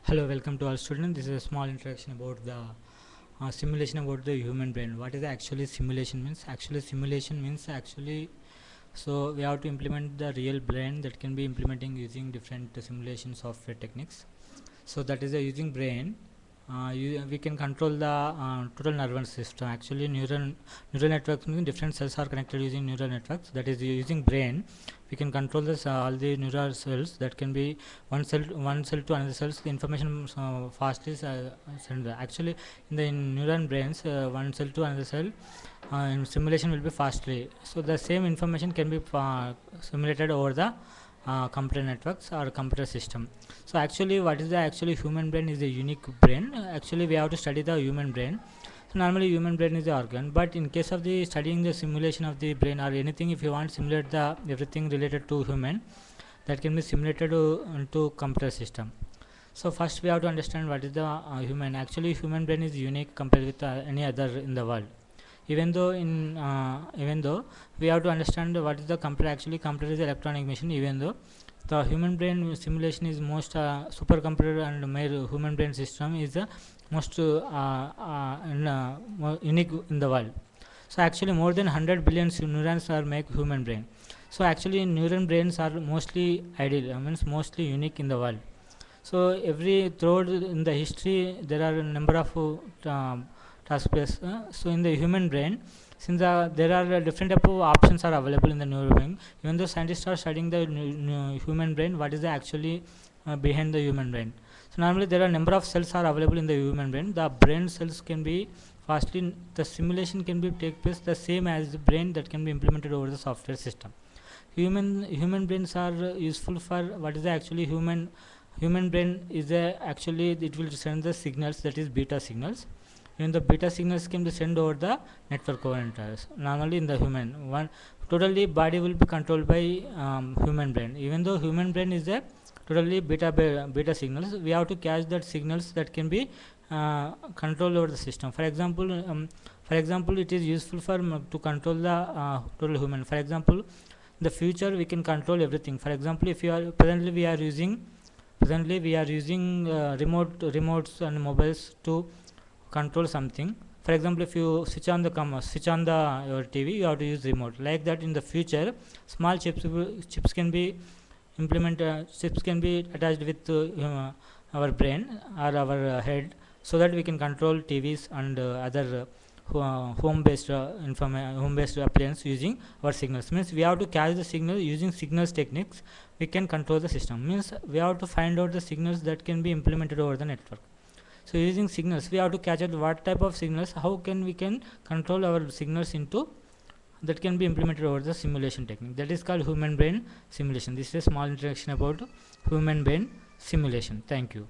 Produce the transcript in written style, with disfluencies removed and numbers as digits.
Hello, welcome to all students. This is a small introduction about the simulation about the human brain. What is actually simulation means? Actually, simulation means so we have to implement the real brain that can be implementing using different simulation software techniques. So that is using brain. We can control the total nervous system. Actually, neural networks means different cells are connected using neural networks. That is using brain. We can control this all the neural cells. That can be one cell to another cells. The information fastly sent. Actually, in the neuron brains, one cell to another cell. In simulation will be fastly. So the same information can be simulated over the computer networks or computer system. So actually what is the actually human brain is a unique brain. Actually we have to study the human brain. So normally human brain is the organ, but in case of the studying the simulation of the brain or anything, if you want to simulate the everything related to human, that can be simulated into computer system. So first we have to understand what is the human. Actually human brain is unique compared with any other in the world. Even though we have to understand what is the computer. Actually computer is electronic machine. Even though the human brain simulation is most supercomputer and made human brain system is the most unique in the world. So actually more than 100 billion neurons are make human brain. So actually neuron brains are mostly ideal, means mostly unique in the world. So every throughout in the history there are a number of task space. So in the human brain, since there are different type of options are available in the neural brain, even though scientists are studying the human brain, what is the actually behind the human brain. So normally there are number of cells are available in the human brain. The brain cells can be fastly, the simulation can be take place the same as the brain that can be implemented over the software system. Human brains are useful for what is the actually human brain is actually it will send the signals, that is beta signals. Even the beta signals can be sent over the network coordinators. Normally in the human one, totally body will be controlled by human brain. Even though human brain is a totally beta signals, we have to catch that signals that can be control over the system. For example, it is useful for to control the total human. For example, in the future we can control everything. For example, if you are presently we are using remotes and mobiles to control something. For example, if you switch on the your TV, you have to use remote. Like that in the future, small chips can be implemented, chips can be attached with our brain or our head, so that we can control TVs and other home-based appliance using our signals. Means we have to catch the signal using signals techniques. We can control the system. Means we have to find out the signals that can be implemented over the network. So using signals, we have to catch out what type of signals, how can we can control our signals into that can be implemented over the simulation technique. That is called human brain simulation. This is a small introduction about human brain simulation. Thank you.